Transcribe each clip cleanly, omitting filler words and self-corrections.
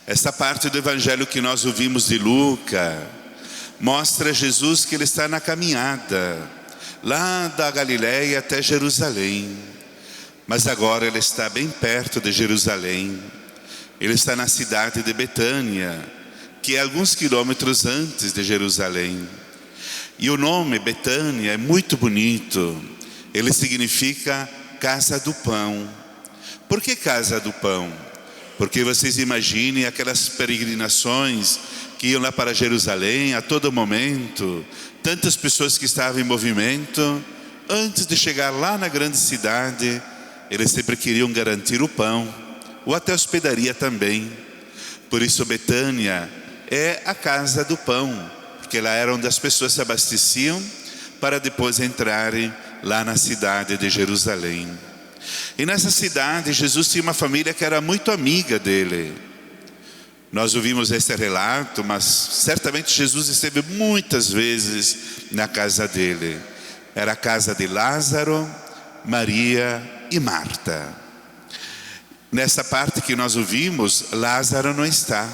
Essa parte do evangelho que nós ouvimos de Lucas mostra Jesus que ele está na caminhada, lá da Galileia até Jerusalém. Mas agora ele está bem perto de Jerusalém. Ele está na cidade de Betânia, que é alguns quilômetros antes de Jerusalém. E o nome Betânia é muito bonito. Ele significa casa do pão. Por que casa do pão? Porque vocês imaginem aquelas peregrinações que iam lá para Jerusalém a todo momento, tantas pessoas que estavam em movimento. Antes de chegar lá na grande cidade, eles sempre queriam garantir o pão, ou até hospedaria também. Por isso Betânia é a casa do pão, porque lá era onde as pessoas se abasteciam para depois entrarem lá na cidade de Jerusalém. E nessa cidade Jesus tinha uma família que era muito amiga dele. Nós ouvimos esse relato, mas certamente Jesus esteve muitas vezes na casa dele. Era a casa de Lázaro, Maria e Marta. Nessa parte que nós ouvimos, Lázaro não está.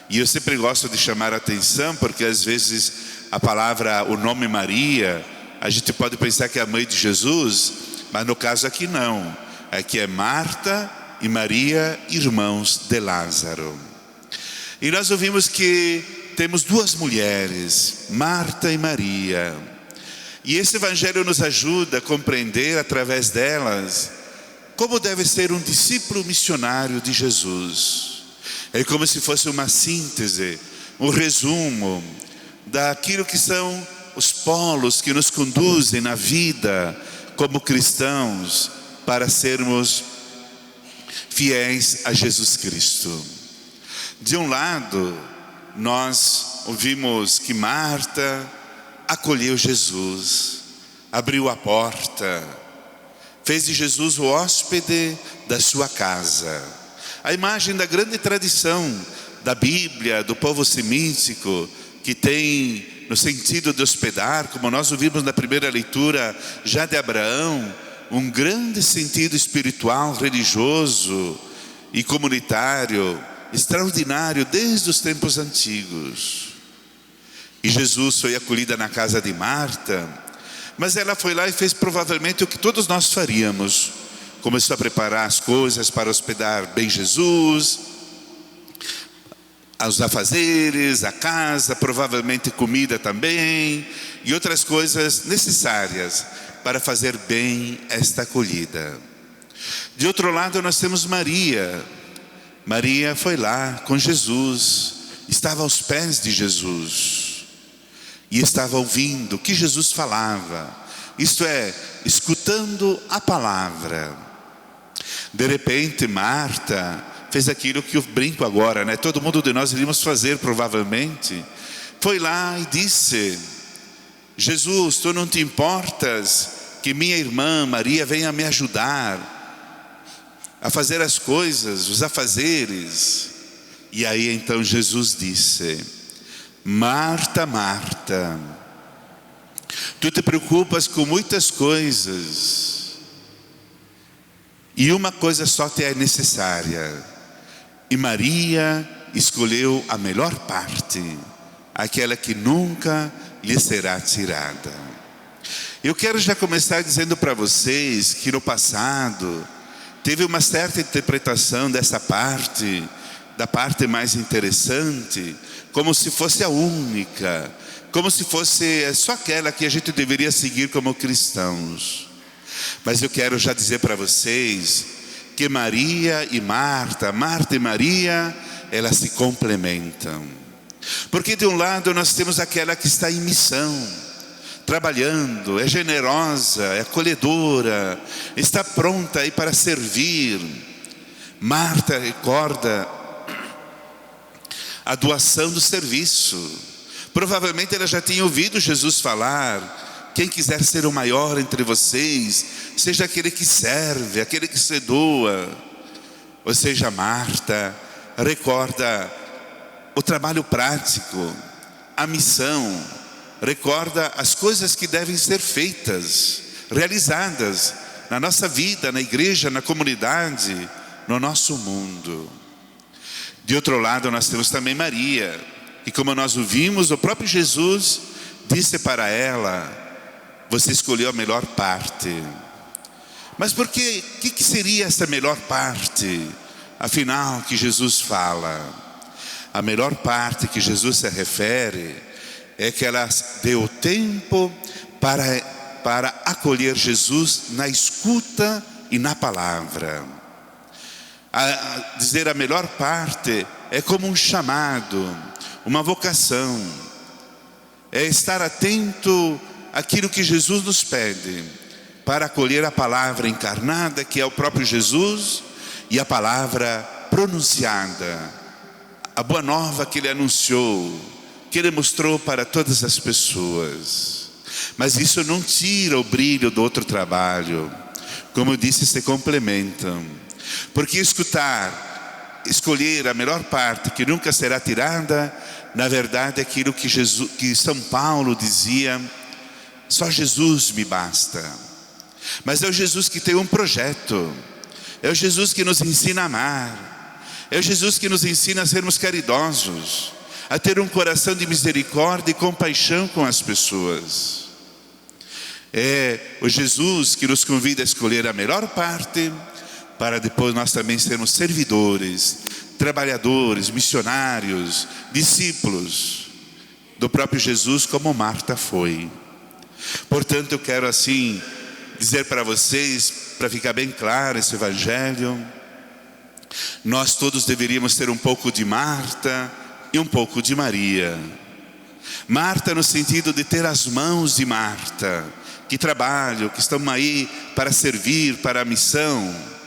E eu sempre gosto de chamar a atenção, porque às vezes a palavra, o nome Maria, a gente pode pensar que é a mãe de Jesus, mas no caso aqui não. Aqui é Marta e Maria, irmãos de Lázaro. E nós ouvimos que temos duas mulheres, Marta e Maria. E esse evangelho nos ajuda a compreender através delas como deve ser um discípulo missionário de Jesus. É como se fosse uma síntese, um resumo daquilo que são os polos que nos conduzem na vida como cristãos para sermos fiéis a Jesus Cristo. De um lado, nós ouvimos que Marta acolheu Jesus, abriu a porta, fez de Jesus o hóspede da sua casa. A imagem da grande tradição da Bíblia, do povo semítico, que tem no sentido de hospedar, como nós ouvimos na primeira leitura já de Abraão, um grande sentido espiritual, religioso e comunitário, extraordinário desde os tempos antigos. E Jesus foi acolhida na casa de Marta, mas ela foi lá e fez provavelmente o que todos nós faríamos. Começou a preparar as coisas para hospedar bem Jesus, os afazeres, a casa, provavelmente comida também, e outras coisas necessárias para fazer bem esta acolhida. De outro lado nós temos Maria. Maria foi lá com Jesus, estava aos pés de Jesus e estava ouvindo o que Jesus falava, isto é, escutando a palavra. De repente Marta fez aquilo que eu brinco agora, né? Todo mundo de nós iríamos fazer provavelmente. Foi lá e disse: Jesus, tu não te importas que minha irmã Maria venha me ajudar a fazer as coisas, os afazeres? E aí então Jesus disse: Marta, Marta, tu te preocupas com muitas coisas, e uma coisa só te é necessária. E Maria escolheu a melhor parte, aquela que nunca lhe será tirada. Eu quero já começar dizendo para vocês que no passado teve uma certa interpretação dessa parte, da parte mais interessante, como se fosse a única, como se fosse só aquela que a gente deveria seguir como cristãos. Mas eu quero já dizer para vocês que Maria e Marta, Marta e Maria, elas se complementam. Porque de um lado nós temos aquela que está em missão, trabalhando, é generosa, é acolhedora, está pronta aí para servir. Marta recorda a doação do serviço. Provavelmente ela já tinha ouvido Jesus falar: quem quiser ser o maior entre vocês, seja aquele que serve, aquele que se doa. Ou seja, Marta recorda o trabalho prático, a missão, recorda as coisas que devem ser feitas, realizadas na nossa vida, na igreja, na comunidade, no nosso mundo. De outro lado, nós temos também Maria, e como nós ouvimos, o próprio Jesus disse para ela: você escolheu a melhor parte. Mas por que seria essa melhor parte? Afinal, que Jesus fala, a melhor parte que Jesus se refere é que ela deu tempo para acolher Jesus na escuta e na palavra. A dizer a melhor parte é como um chamado, uma vocação, é estar atento àquilo que Jesus nos pede, para acolher a palavra encarnada, que é o próprio Jesus, e a palavra pronunciada, a boa nova que ele anunciou, que ele mostrou para todas as pessoas. Mas isso não tira o brilho do outro trabalho. Como eu disse, se complementam. Porque escolher a melhor parte que nunca será tirada, na verdade é aquilo que São Paulo dizia: só Jesus me basta. Mas é o Jesus que tem um projeto, é o Jesus que nos ensina a amar, é o Jesus que nos ensina a sermos caridosos, a ter um coração de misericórdia e compaixão com as pessoas. É o Jesus que nos convida a escolher a melhor parte, para depois nós também sermos servidores, trabalhadores, missionários, discípulos do próprio Jesus, como Marta foi. Portanto, eu quero assim dizer para vocês, para ficar bem claro esse evangelho, nós todos deveríamos ter um pouco de Marta e um pouco de Maria. Marta no sentido de ter as mãos de Marta, que trabalham, que estão aí para servir, para a missão,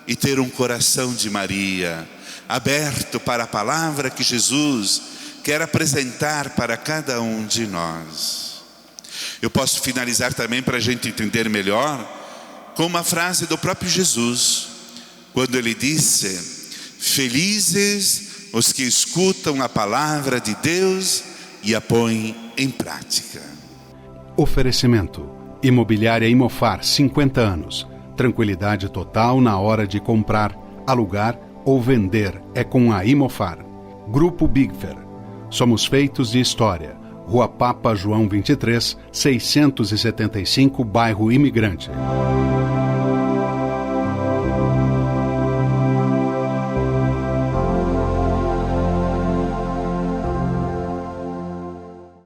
e ter um coração de Maria, aberto para a palavra que Jesus quer apresentar para cada um de nós. Eu posso finalizar também para a gente entender melhor, com uma frase do próprio Jesus, quando ele disse: felizes os que escutam a palavra de Deus e a põem em prática. Oferecimento: Imobiliária Imofar, 50 anos. Tranquilidade total na hora de comprar, alugar ou vender é com a Imofar. Grupo Bigfer. Somos feitos de história. Rua Papa João 23, 675, bairro Imigrante.